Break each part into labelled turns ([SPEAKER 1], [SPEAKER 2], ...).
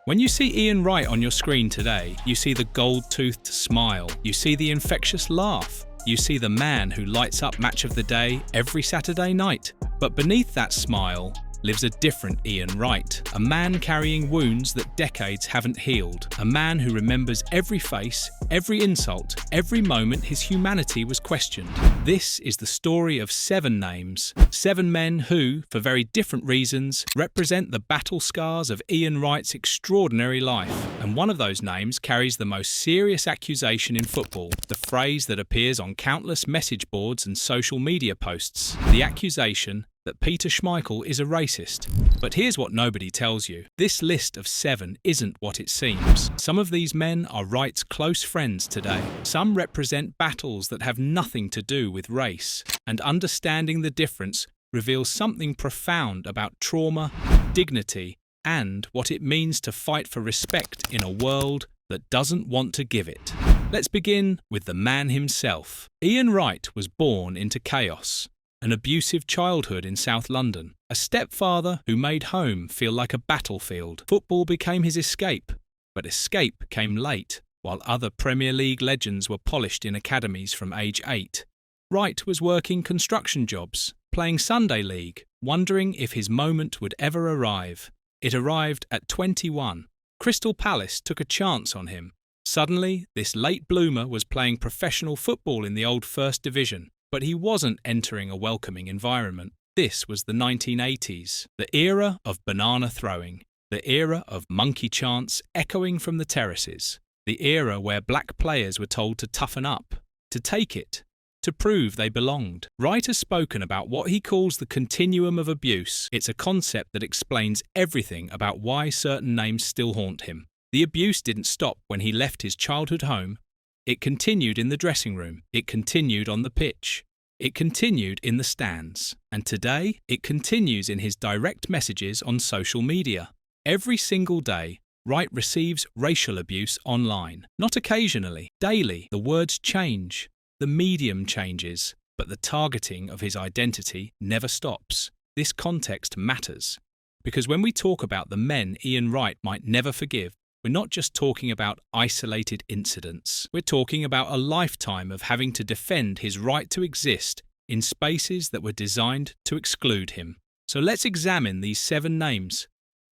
[SPEAKER 1] When you see Ian Wright on your screen today, you see the gold-toothed smile, you see the infectious laugh, you see the man who lights up Match of the Day every Saturday night. But beneath that smile lives a different Ian Wright, a man carrying wounds that decades haven't healed, a man who remembers every face, every insult, every moment his humanity was questioned. This is the story of 7 names, 7 men who, for very different reasons, represent the battle scars of Ian Wright's extraordinary life. And one of those names carries the most serious accusation in football, the phrase that appears on countless message boards and social media posts, the accusation that Peter Schmeichel is a racist. But here's what nobody tells you. This list of 7 isn't what it seems. Some of these men are Wright's close friends today. Some represent battles that have nothing to do with race. And understanding the difference reveals something profound about trauma, dignity, and what it means to fight for respect in a world that doesn't want to give it. Let's begin with the man himself. Ian Wright was born into chaos. An abusive childhood in South London, a stepfather who made home feel like a battlefield. Football became his escape, but escape came late, while other Premier League legends were polished in academies from age 8. Wright was working construction jobs, playing Sunday League, wondering if his moment would ever arrive. It arrived at 21. Crystal Palace took a chance on him. Suddenly, this late bloomer was playing professional football in the old First Division. But he wasn't entering a welcoming environment. This was the 1980s, the era of banana throwing, the era of monkey chants echoing from the terraces, the era where black players were told to toughen up, to take it, to prove they belonged. Wright has spoken about what he calls the continuum of abuse. It's a concept that explains everything about why certain names still haunt him. The abuse didn't stop when he left his childhood home. It continued in the dressing room, it continued on the pitch, it continued in the stands, and today it continues in his direct messages on social media. Every single day, Wright receives racial abuse online. Not occasionally, daily. The words change, the medium changes, but the targeting of his identity never stops. This context matters, because when we talk about the men Ian Wright might never forgive, we're not just talking about isolated incidents. We're talking about a lifetime of having to defend his right to exist in spaces that were designed to exclude him. So let's examine these 7 names.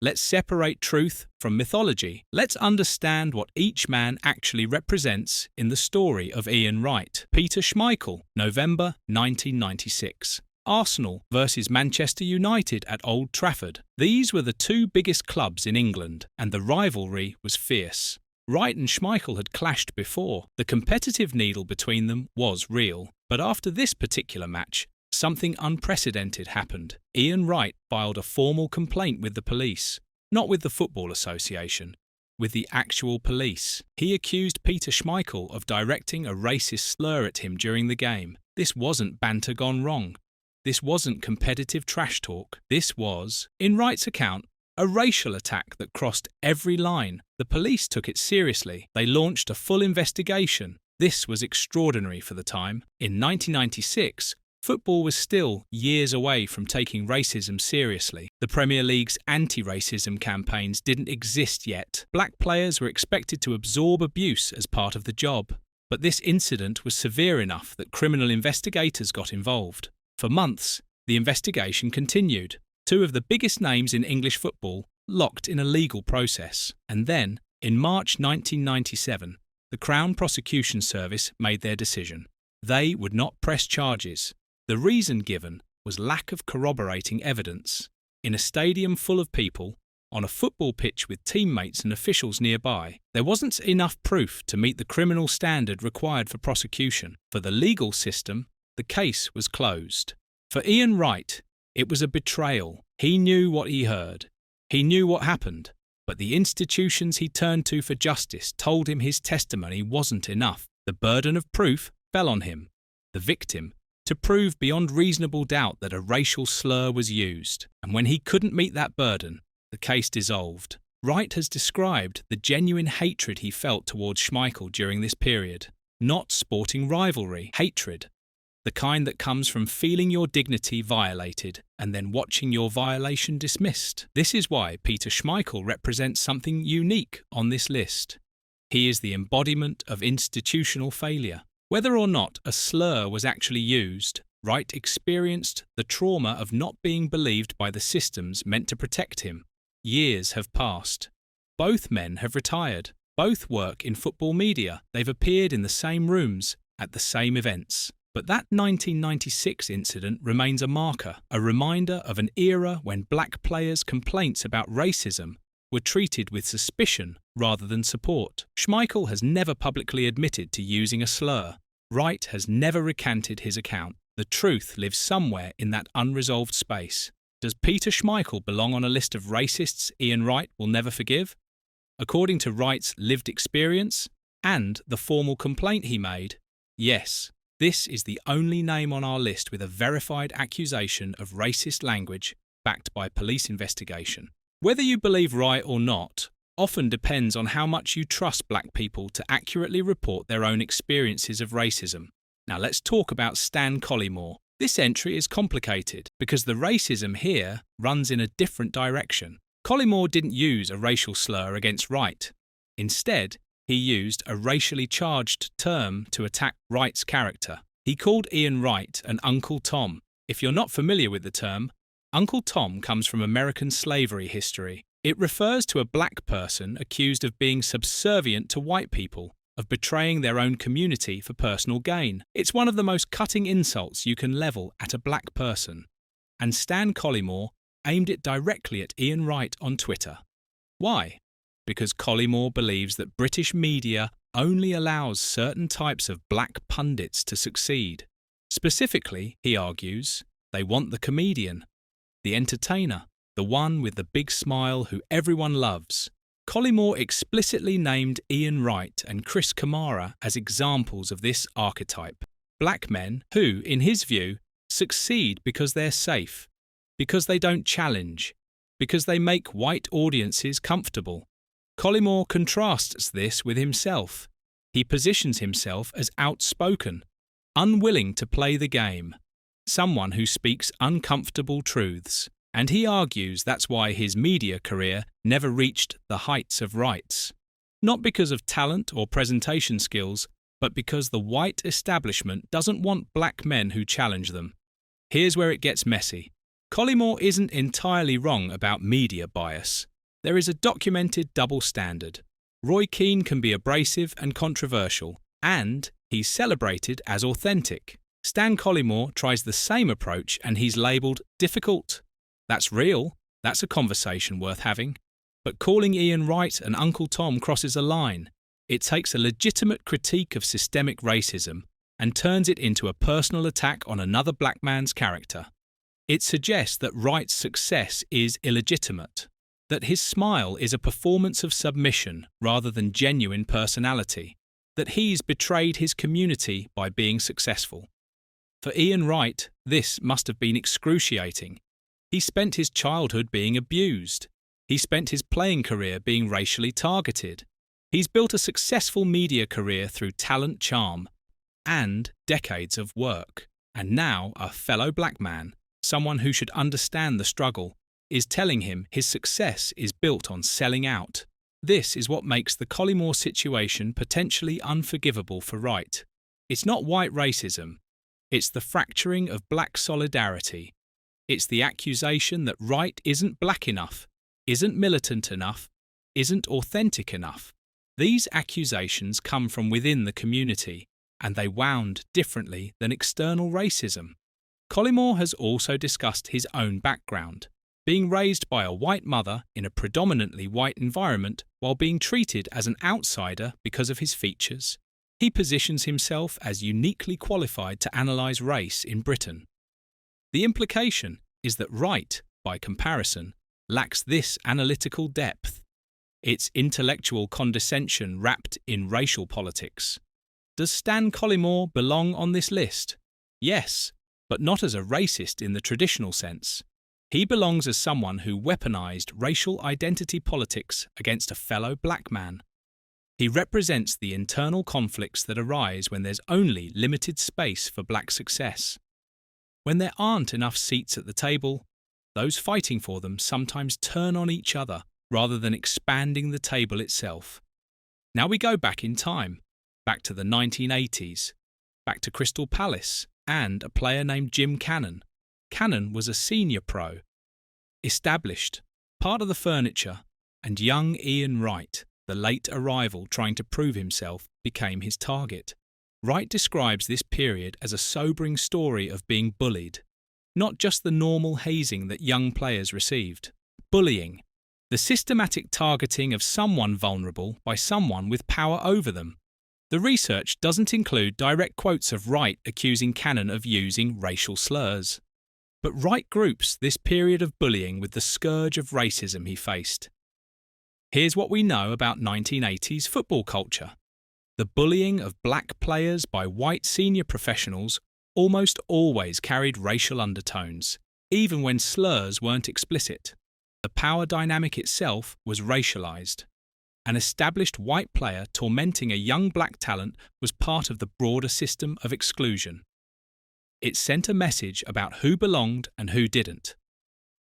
[SPEAKER 1] Let's separate truth from mythology. Let's understand what each man actually represents in the story of Ian Wright. Peter Schmeichel, November 1996. Arsenal versus Manchester United at Old Trafford. These were the 2 biggest clubs in England, and the rivalry was fierce. Wright and Schmeichel had clashed before. The competitive needle between them was real. But after this particular match, something unprecedented happened. Ian Wright filed a formal complaint with the police, not with the Football Association, with the actual police. He accused Peter Schmeichel of directing a racist slur at him during the game. This wasn't banter gone wrong. This wasn't competitive trash talk. This was, in Wright's account, a racial attack that crossed every line. The police took it seriously. They launched a full investigation. This was extraordinary for the time. In 1996, football was still years away from taking racism seriously. The Premier League's anti-racism campaigns didn't exist yet. Black players were expected to absorb abuse as part of the job. But this incident was severe enough that criminal investigators got involved. For months, the investigation continued. 2 of the biggest names in English football locked in a legal process. And then, in March 1997, the Crown Prosecution Service made their decision. They would not press charges. The reason given was lack of corroborating evidence. In a stadium full of people, on a football pitch with teammates and officials nearby, there wasn't enough proof to meet the criminal standard required for prosecution. For the legal system, the case was closed. For Ian Wright, it was a betrayal. He knew what he heard. He knew what happened. But the institutions he turned to for justice told him his testimony wasn't enough. The burden of proof fell on him, the victim, to prove beyond reasonable doubt that a racial slur was used. And when he couldn't meet that burden, the case dissolved. Wright has described the genuine hatred he felt towards Schmeichel during this period. Not sporting rivalry, hatred. The kind that comes from feeling your dignity violated, and then watching your violation dismissed. This is why Peter Schmeichel represents something unique on this list. He is the embodiment of institutional failure. Whether or not a slur was actually used, Wright experienced the trauma of not being believed by the systems meant to protect him. Years have passed. Both men have retired. Both work in football media. They've appeared in the same rooms, at the same events. But that 1996 incident remains a marker, a reminder of an era when black players' complaints about racism were treated with suspicion rather than support. Schmeichel has never publicly admitted to using a slur. Wright has never recanted his account. The truth lives somewhere in that unresolved space. Does Peter Schmeichel belong on a list of racists Ian Wright will never forgive? According to Wright's lived experience and the formal complaint he made, yes. This is the only name on our list with a verified accusation of racist language backed by police investigation. Whether you believe Wright or not often depends on how much you trust black people to accurately report their own experiences of racism. Now let's talk about Stan Collymore. This entry is complicated because the racism here runs in a different direction. Collymore didn't use a racial slur against Wright. Instead, he used a racially charged term to attack Wright's character. He called Ian Wright an Uncle Tom. If you're not familiar with the term, Uncle Tom comes from American slavery history. It refers to a black person accused of being subservient to white people, of betraying their own community for personal gain. It's one of the most cutting insults you can level at a black person. And Stan Collymore aimed it directly at Ian Wright on Twitter. Why? Because Collymore believes that British media only allows certain types of black pundits to succeed. Specifically, he argues, they want the comedian, the entertainer, the one with the big smile who everyone loves. Collymore explicitly named Ian Wright and Chris Kamara as examples of this archetype. Black men who, in his view, succeed because they're safe, because they don't challenge, because they make white audiences comfortable. Collymore contrasts this with himself. He positions himself as outspoken, unwilling to play the game, someone who speaks uncomfortable truths, and he argues that's why his media career never reached the heights of Wright's. Not because of talent or presentation skills, but because the white establishment doesn't want black men who challenge them. Here's where it gets messy. Collymore isn't entirely wrong about media bias. There is a documented double standard. Roy Keane can be abrasive and controversial, and he's celebrated as authentic. Stan Collymore tries the same approach and he's labelled difficult. That's real. That's a conversation worth having. But calling Ian Wright and Uncle Tom crosses a line. It takes a legitimate critique of systemic racism and turns it into a personal attack on another black man's character. It suggests that Wright's success is illegitimate, that his smile is a performance of submission rather than genuine personality, that he's betrayed his community by being successful. For Ian Wright, this must have been excruciating. He spent his childhood being abused. He spent his playing career being racially targeted. He's built a successful media career through talent, charm, and decades of work. And now a fellow black man, someone who should understand the struggle, is telling him his success is built on selling out. This is what makes the Collymore situation potentially unforgivable for Wright. It's not white racism. It's the fracturing of black solidarity. It's the accusation that Wright isn't black enough, isn't militant enough, isn't authentic enough. These accusations come from within the community, and they wound differently than external racism. Collymore has also discussed his own background, being raised by a white mother in a predominantly white environment while being treated as an outsider because of his features. He positions himself as uniquely qualified to analyse race in Britain. The implication is that Wright, by comparison, lacks this analytical depth. It's intellectual condescension wrapped in racial politics. Does Stan Collymore belong on this list? Yes, but not as a racist in the traditional sense. He belongs as someone who weaponized racial identity politics against a fellow black man. He represents the internal conflicts that arise when there's only limited space for black success. When there aren't enough seats at the table, those fighting for them sometimes turn on each other rather than expanding the table itself. Now we go back in time, back to the 1980s, back to Crystal Palace and a player named Jim Cannon. Cannon was a senior pro, established, part of the furniture, and young Ian Wright, the late arrival trying to prove himself, became his target. Wright describes this period as a sobering story of being bullied, not just the normal hazing that young players received. Bullying, the systematic targeting of someone vulnerable by someone with power over them. The research doesn't include direct quotes of Wright accusing Cannon of using racial slurs. But Wright groups this period of bullying with the scourge of racism he faced. Here's what we know about 1980s football culture. The bullying of black players by white senior professionals almost always carried racial undertones, even when slurs weren't explicit. The power dynamic itself was racialized. An established white player tormenting a young black talent was part of the broader system of exclusion. It sent a message about who belonged and who didn't.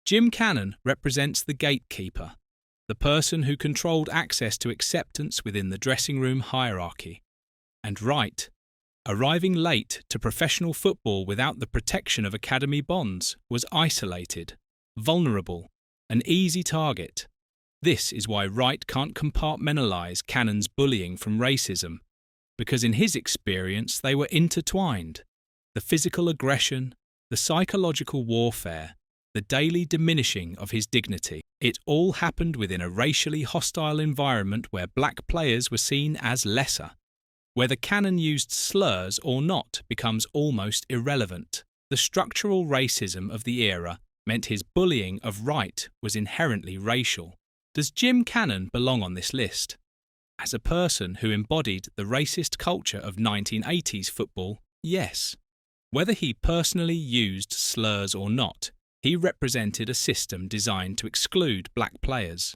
[SPEAKER 1] Jim Cannon represents the gatekeeper, the person who controlled access to acceptance within the dressing room hierarchy. And Wright, arriving late to professional football without the protection of academy bonds, was isolated, vulnerable, an easy target. This is why Wright can't compartmentalize Cannon's bullying from racism, because in his experience they were intertwined. The physical aggression, the psychological warfare, the daily diminishing of his dignity. It all happened within a racially hostile environment where black players were seen as lesser. Whether Cannon used slurs or not becomes almost irrelevant. The structural racism of the era meant his bullying of Wright was inherently racial. Does Jim Cannon belong on this list? As a person who embodied the racist culture of 1980s football, yes. Whether he personally used slurs or not, he represented a system designed to exclude black players.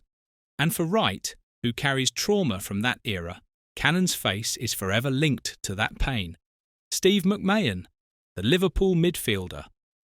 [SPEAKER 1] And for Wright, who carries trauma from that era, Cannon's face is forever linked to that pain. Steve McMahon, the Liverpool midfielder,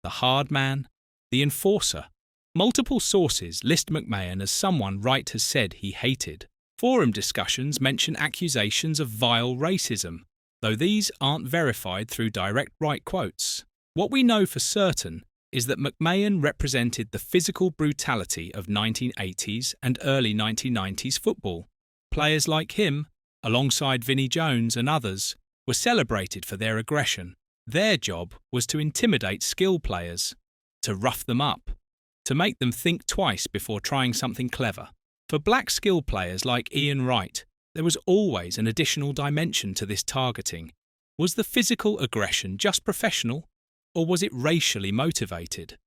[SPEAKER 1] the hard man, the enforcer. Multiple sources list McMahon as someone Wright has said he hated. Forum discussions mention accusations of vile racism, though these aren't verified through direct Wright quotes. What we know for certain is that McMahon represented the physical brutality of 1980s and early 1990s football. Players like him, alongside Vinnie Jones and others, were celebrated for their aggression. Their job was to intimidate skilled players, to rough them up, to make them think twice before trying something clever. For black skilled players like Ian Wright, there was always an additional dimension to this targeting. Was the physical aggression just professional, or was it racially motivated?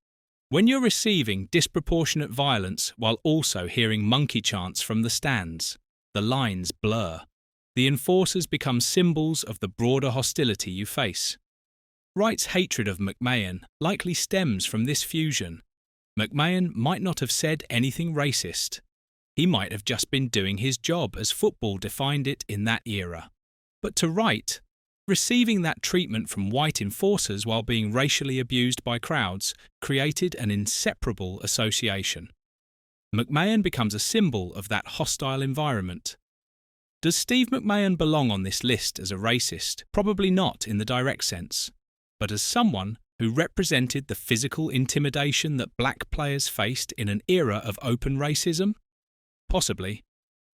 [SPEAKER 1] When you're receiving disproportionate violence while also hearing monkey chants from the stands, the lines blur. The enforcers become symbols of the broader hostility you face. Wright's hatred of McMahon likely stems from this fusion. McMahon might not have said anything racist. He might have just been doing his job as football defined it in that era. But to Wright, receiving that treatment from white enforcers while being racially abused by crowds created an inseparable association. McMahon becomes a symbol of that hostile environment. Does Steve McMahon belong on this list as a racist? Probably not in the direct sense, but as someone who represented the physical intimidation that black players faced in an era of open racism? Possibly.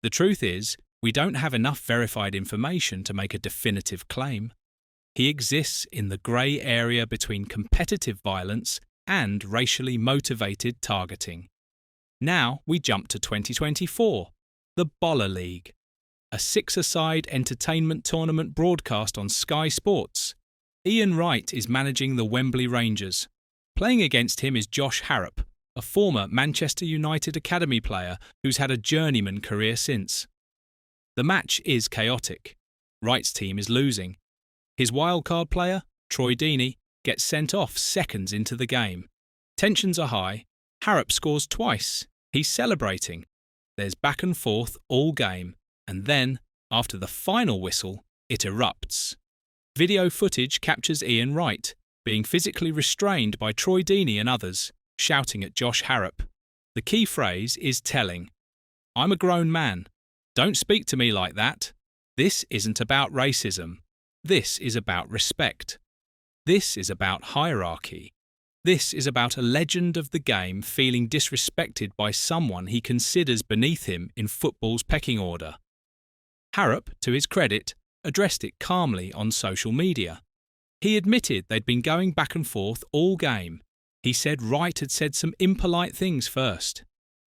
[SPEAKER 1] The truth is, we don't have enough verified information to make a definitive claim. He exists in the grey area between competitive violence and racially motivated targeting. Now we jump to 2024, the Boller League, a six-a-side entertainment tournament broadcast on Sky Sports. Ian Wright is managing the Wembley Rangers. Playing against him is Josh Harrop, a former Manchester United academy player who's had a journeyman career since. The match is chaotic. Wright's team is losing. His wildcard player, Troy Deeney, gets sent off seconds into the game. Tensions are high. Harrop scores twice. He's celebrating. There's back and forth all game, and then, after the final whistle, it erupts. Video footage captures Ian Wright, being physically restrained by Troy Deeney and others, shouting at Josh Harrop. The key phrase is telling. "I'm a grown man. Don't speak to me like that. This isn't about racism. This is about respect. This is about hierarchy. This is about a legend of the game feeling disrespected by someone he considers beneath him in football's pecking order." Harrop, to his credit, addressed it calmly on social media. He admitted they'd been going back and forth all game. He said Wright had said some impolite things first.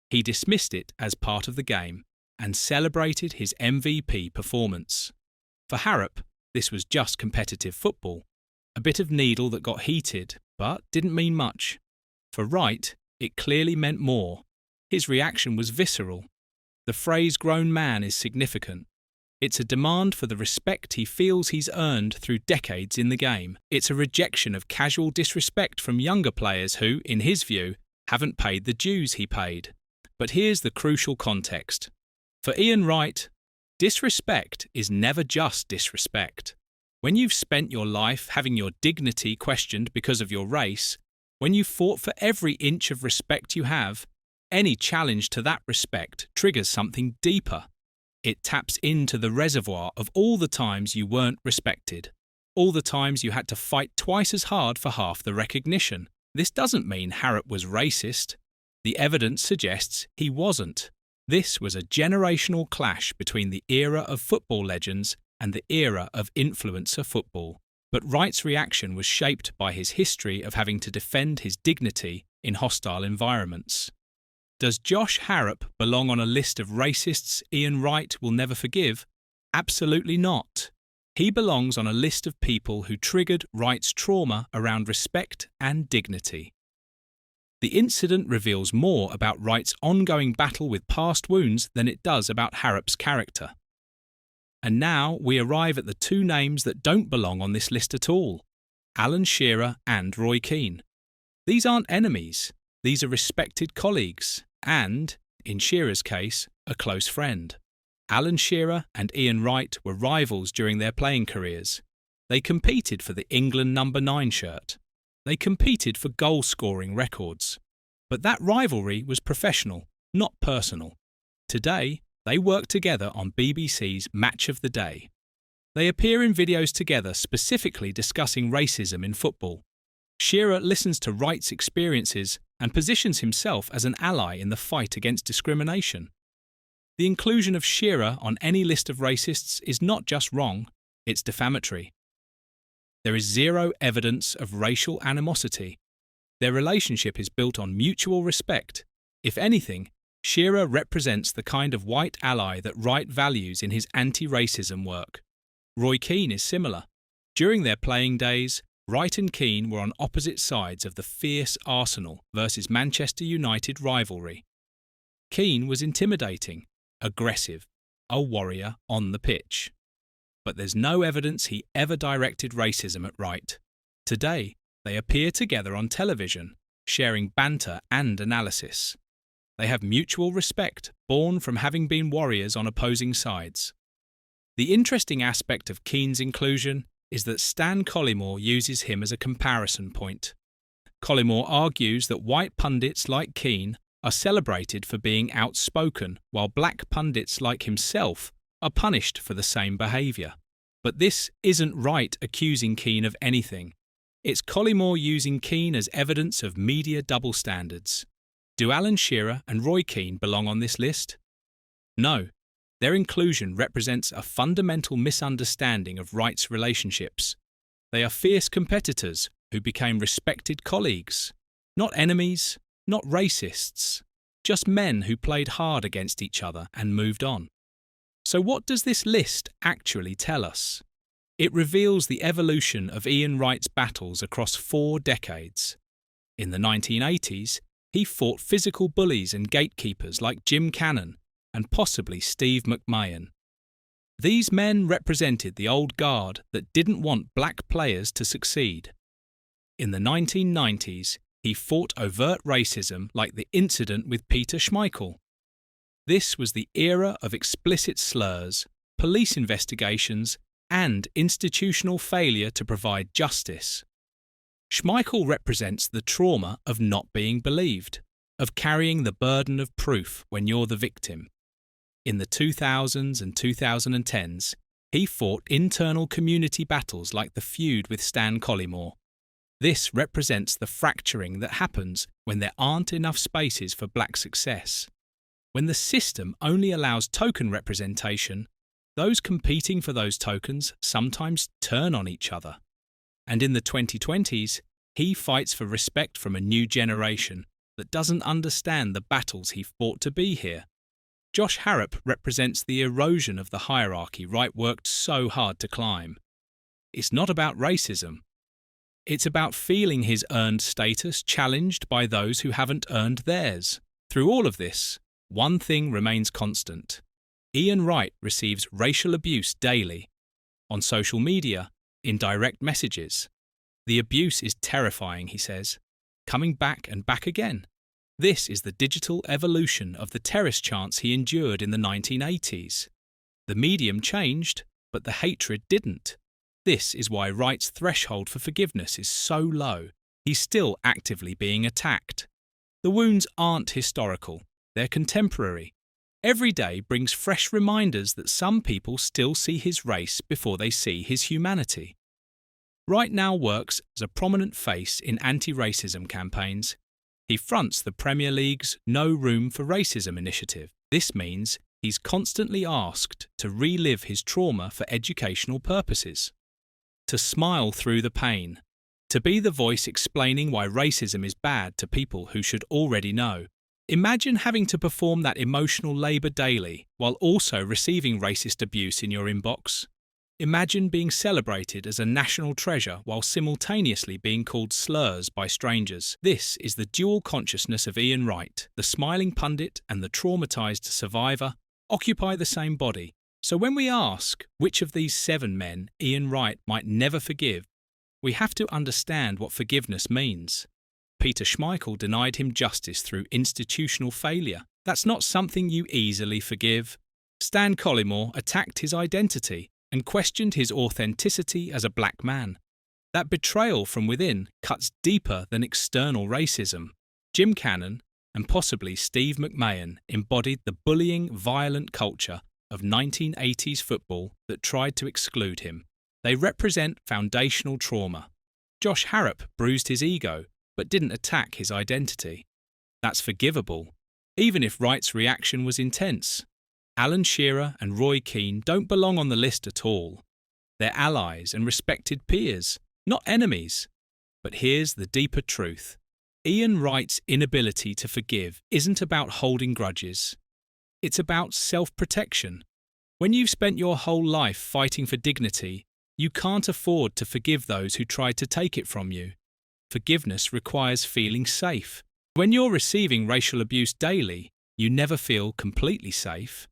[SPEAKER 1] He dismissed it as part of the game and celebrated his MVP performance. For Harrop, this was just competitive football, a bit of needle that got heated but didn't mean much. For Wright, it clearly meant more. His reaction was visceral. The phrase grown man is significant. It's a demand for the respect he feels he's earned through decades in the game. It's a rejection of casual disrespect from younger players who, in his view, haven't paid the dues he paid. But here's the crucial context. For Ian Wright, disrespect is never just disrespect. When you've spent your life having your dignity questioned because of your race, when you've fought for every inch of respect you have, any challenge to that respect triggers something deeper. It taps into the reservoir of all the times you weren't respected, all the times you had to fight twice as hard for half the recognition. This doesn't mean Harrop was racist. The evidence suggests he wasn't. This was a generational clash between the era of football legends and the era of influencer football. But Wright's reaction was shaped by his history of having to defend his dignity in hostile environments. Does Josh Harrop belong on a list of racists Ian Wright will never forgive? Absolutely not. He belongs on a list of people who triggered Wright's trauma around respect and dignity. The incident reveals more about Wright's ongoing battle with past wounds than it does about Harrop's character. And now we arrive at the two names that don't belong on this list at all: Alan Shearer and Roy Keane. These aren't enemies. These are respected colleagues and, in Shearer's case, a close friend. Alan Shearer and Ian Wright were rivals during their playing careers. They competed for the England number 9 shirt. They competed for goal-scoring records. But that rivalry was professional, not personal. Today, they work together on BBC's Match of the Day. They appear in videos together specifically discussing racism in football. Shearer listens to Wright's experiences and positions himself as an ally in the fight against discrimination. The inclusion of Shearer on any list of racists is not just wrong, it's defamatory. There is zero evidence of racial animosity. Their relationship is built on mutual respect. If anything, Shearer represents the kind of white ally that Wright values in his anti-racism work. Roy Keane is similar. During their playing days, Wright and Keane were on opposite sides of the fierce Arsenal versus Manchester United rivalry. Keane was intimidating, aggressive, a warrior on the pitch. But there's no evidence he ever directed racism at Wright. Today, they appear together on television, sharing banter and analysis. They have mutual respect, born from having been warriors on opposing sides. The interesting aspect of Keane's inclusion is that Stan Collymore uses him as a comparison point. Collymore argues that white pundits like Keane are celebrated for being outspoken, while black pundits like himself are punished for the same behaviour. But this isn't Wright accusing Keane of anything. It's Collymore using Keane as evidence of media double standards. Do Alan Shearer and Roy Keane belong on this list? No. Their inclusion represents a fundamental misunderstanding of Wright's relationships. They are fierce competitors who became respected colleagues. Not enemies, not racists. Just men who played hard against each other and moved on. So what does this list actually tell us? It reveals the evolution of Ian Wright's battles across 4 decades. In the 1980s, he fought physical bullies and gatekeepers like Jim Cannon and possibly Steve McMahon. These men represented the old guard that didn't want black players to succeed. In the 1990s, he fought overt racism like the incident with Peter Schmeichel. This was the era of explicit slurs, police investigations, and institutional failure to provide justice. Schmeichel represents the trauma of not being believed, of carrying the burden of proof when you're the victim. In the 2000s and 2010s, he fought internal community battles like the feud with Stan Collymore. This represents the fracturing that happens when there aren't enough spaces for black success. When the system only allows token representation, those competing for those tokens sometimes turn on each other. And in the 2020s, he fights for respect from a new generation that doesn't understand the battles he fought to be here. Josh Harrop represents the erosion of the hierarchy Wright worked so hard to climb. It's not about racism. It's about feeling his earned status challenged by those who haven't earned theirs. Through all of this, one thing remains constant. Ian Wright receives racial abuse daily. On social media, in direct messages. The abuse is terrifying, he says, coming back and back again. This is the digital evolution of the terrace chants he endured in the 1980s. The medium changed, but the hatred didn't. This is why Wright's threshold for forgiveness is so low. He's still actively being attacked. The wounds aren't historical, they're contemporary. Every day brings fresh reminders that some people still see his race before they see his humanity. Wright now works as a prominent face in anti-racism campaigns. He fronts the Premier League's No Room for Racism initiative. This means he's constantly asked to relive his trauma for educational purposes, to smile through the pain, to be the voice explaining why racism is bad to people who should already know. Imagine having to perform that emotional labour daily while also receiving racist abuse in your inbox. Imagine being celebrated as a national treasure while simultaneously being called slurs by strangers. This is the dual consciousness of Ian Wright. The smiling pundit and the traumatised survivor occupy the same body. So when we ask which of these 7 men Ian Wright might never forgive, we have to understand what forgiveness means. Peter Schmeichel denied him justice through institutional failure. That's not something you easily forgive. Stan Collymore attacked his identity and questioned his authenticity as a black man. That betrayal from within cuts deeper than external racism. Jim Cannon, and possibly Steve McMahon, embodied the bullying, violent culture of 1980s football that tried to exclude him. They represent foundational trauma. Josh Harrop bruised his ego, but didn't attack his identity. That's forgivable, even if Wright's reaction was intense. Alan Shearer and Roy Keane don't belong on the list at all. They're allies and respected peers, not enemies. But here's the deeper truth. Ian Wright's inability to forgive isn't about holding grudges. It's about self-protection. When you've spent your whole life fighting for dignity, you can't afford to forgive those who tried to take it from you. Forgiveness requires feeling safe. When you're receiving racial abuse daily, you never feel completely safe.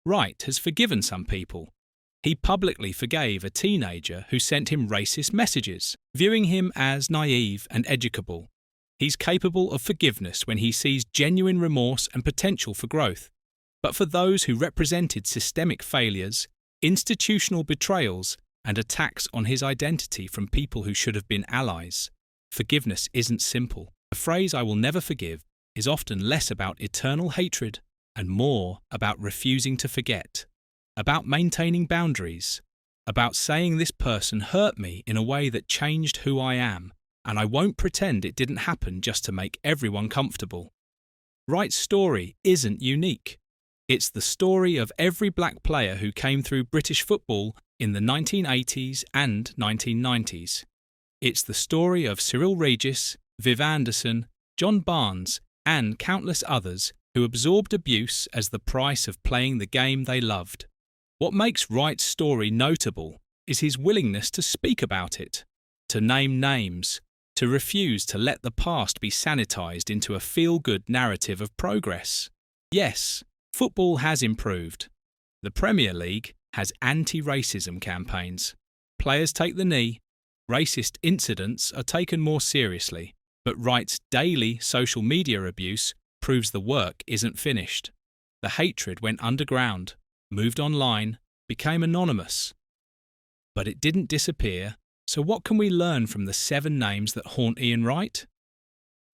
[SPEAKER 1] Wright has forgiven some people. He publicly forgave a teenager who sent him racist messages, viewing him as naive and educable. He's capable of forgiveness when he sees genuine remorse and potential for growth. But for those who represented systemic failures, institutional betrayals, and attacks on his identity from people who should have been allies, forgiveness isn't simple. The phrase "I will never forgive" is often less about eternal hatred and more about refusing to forget, about maintaining boundaries, about saying this person hurt me in a way that changed who I am, and I won't pretend it didn't happen just to make everyone comfortable. Wright's story isn't unique. It's the story of every black player who came through British football in the 1980s and 1990s. It's the story of Cyril Regis, Viv Anderson, John Barnes, and countless others who absorbed abuse as the price of playing the game they loved. What makes Wright's story notable is his willingness to speak about it, to name names, to refuse to let the past be sanitized into a feel-good narrative of progress. Yes, football has improved. The Premier League has anti-racism campaigns. Players take the knee. Racist incidents are taken more seriously. But Wright's daily social media abuse proves the work isn't finished. The hatred went underground, moved online, became anonymous. But it didn't disappear, So what can we learn from the 7 names that haunt Ian Wright?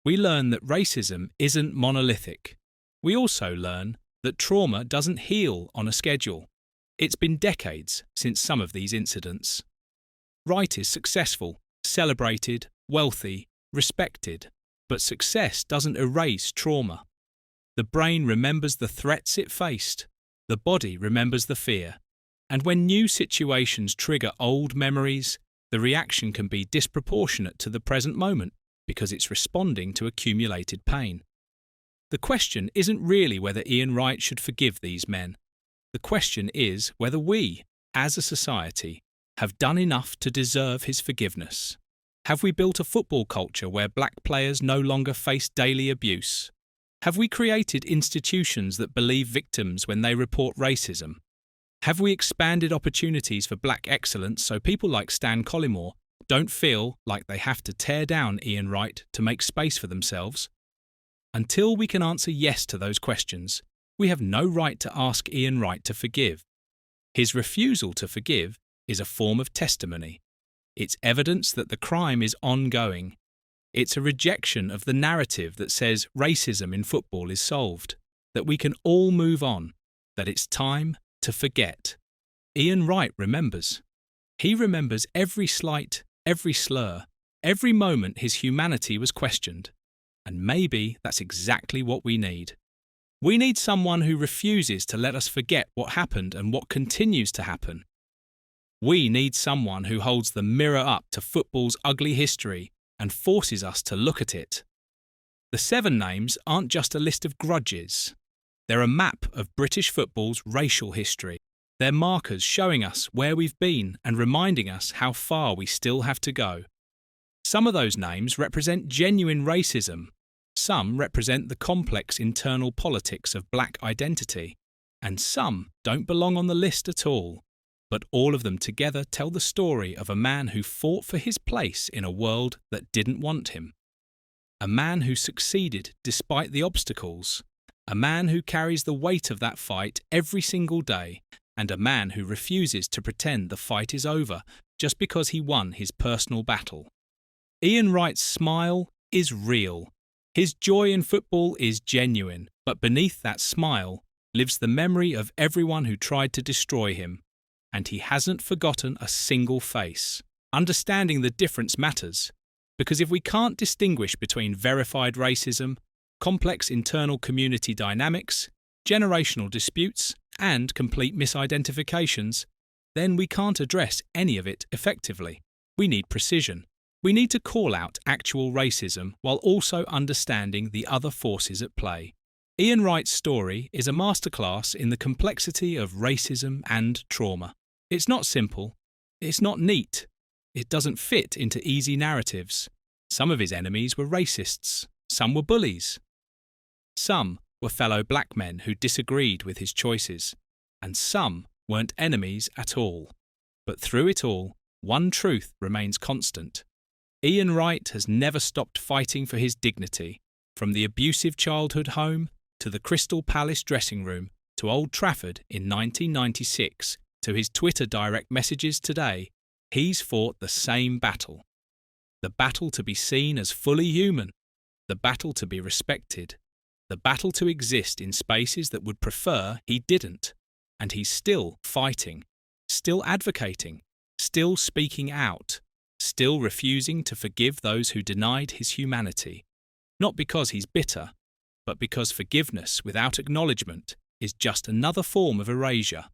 [SPEAKER 1] We learn that racism isn't monolithic. We also learn that trauma doesn't heal on a schedule. It's been decades since some of these incidents. Wright is successful, celebrated, wealthy, respected, but success doesn't erase trauma. The brain remembers the threats it faced, the body remembers the fear, and when new situations trigger old memories, the reaction can be disproportionate to the present moment because it's responding to accumulated pain. The question isn't really whether Ian Wright should forgive these men. The question is whether we, as a society, have done enough to deserve his forgiveness. Have we built a football culture where black players no longer face daily abuse? Have we created institutions that believe victims when they report racism? Have we expanded opportunities for black excellence so people like Stan Collymore don't feel like they have to tear down Ian Wright to make space for themselves? Until we can answer yes to those questions, we have no right to ask Ian Wright to forgive. His refusal to forgive is a form of testimony. It's evidence that the crime is ongoing. It's a rejection of the narrative that says racism in football is solved, that we can all move on, that it's time to forget. Ian Wright remembers. He remembers every slight, every slur, every moment his humanity was questioned. And maybe that's exactly what we need. We need someone who refuses to let us forget what happened and what continues to happen. We need someone who holds the mirror up to football's ugly history and forces us to look at it. The 7 names aren't just a list of grudges. They're a map of British football's racial history. They're markers showing us where we've been and reminding us how far we still have to go. Some of those names represent genuine racism. Some represent the complex internal politics of black identity. And some don't belong on the list at all. But all of them together tell the story of a man who fought for his place in a world that didn't want him. A man who succeeded despite the obstacles. A man who carries the weight of that fight every single day. And a man who refuses to pretend the fight is over just because he won his personal battle. Ian Wright's smile is real. His joy in football is genuine, but beneath that smile lives the memory of everyone who tried to destroy him. And he hasn't forgotten a single face. Understanding the difference matters, because if we can't distinguish between verified racism, complex internal community dynamics, generational disputes, and complete misidentifications, then we can't address any of it effectively. We need precision. We need to call out actual racism while also understanding the other forces at play. Ian Wright's story is a masterclass in the complexity of racism and trauma. It's not simple. It's not neat. It doesn't fit into easy narratives. Some of his enemies were racists. Some were bullies. Some were fellow black men who disagreed with his choices. And some weren't enemies at all. But through it all, one truth remains constant. Ian Wright has never stopped fighting for his dignity, from the abusive childhood home to the Crystal Palace dressing room to Old Trafford in 1996 to his Twitter direct messages today. He's fought the same battle. The battle to be seen as fully human, the battle to be respected, the battle to exist in spaces that would prefer he didn't. And he's still fighting, still advocating, still speaking out, still refusing to forgive those who denied his humanity. Not because he's bitter, but because forgiveness without acknowledgement is just another form of erasure.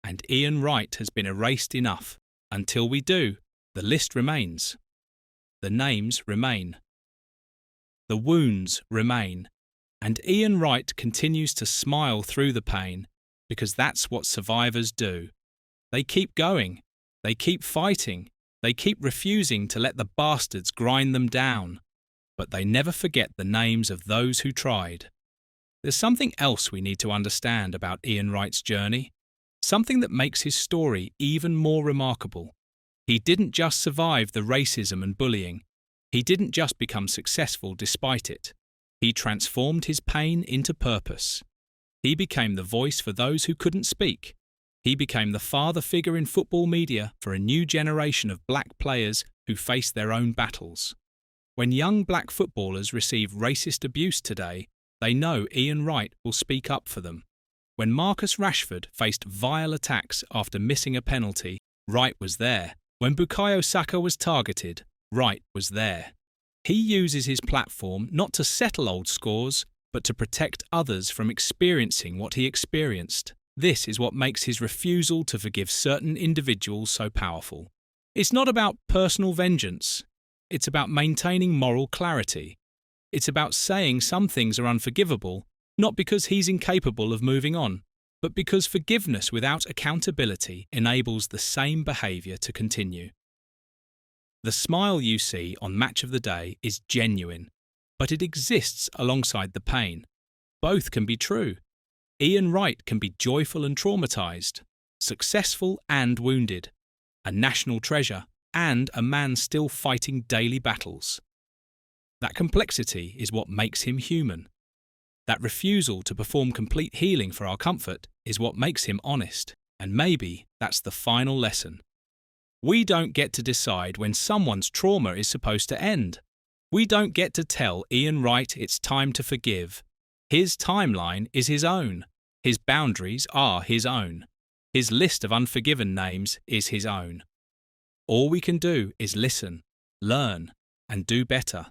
[SPEAKER 1] And Ian Wright has been erased enough. Until we do, the list remains. The names remain. The wounds remain. And Ian Wright continues to smile through the pain, because that's what survivors do. They keep going. They keep fighting. They keep refusing to let the bastards grind them down. But they never forget the names of those who tried. There's something else we need to understand about Ian Wright's journey. Something that makes his story even more remarkable. He didn't just survive the racism and bullying. He didn't just become successful despite it. He transformed his pain into purpose. He became the voice for those who couldn't speak. He became the father figure in football media for a new generation of black players who face their own battles. When young black footballers receive racist abuse today, they know Ian Wright will speak up for them. When Marcus Rashford faced vile attacks after missing a penalty, Wright was there. When Bukayo Saka was targeted, Wright was there. He uses his platform not to settle old scores, but to protect others from experiencing what he experienced. This is what makes his refusal to forgive certain individuals so powerful. It's not about personal vengeance. It's about maintaining moral clarity. It's about saying some things are unforgivable, not because he's incapable of moving on, but because forgiveness without accountability enables the same behaviour to continue. The smile you see on Match of the Day is genuine, but it exists alongside the pain. Both can be true. Ian Wright can be joyful and traumatised, successful and wounded, a national treasure and a man still fighting daily battles. That complexity is what makes him human. That refusal to perform complete healing for our comfort is what makes him honest, and maybe that's the final lesson. We don't get to decide when someone's trauma is supposed to end. We don't get to tell Ian Wright it's time to forgive. His timeline is his own. His boundaries are his own. His list of unforgiven names is his own. All we can do is listen, learn, and do better.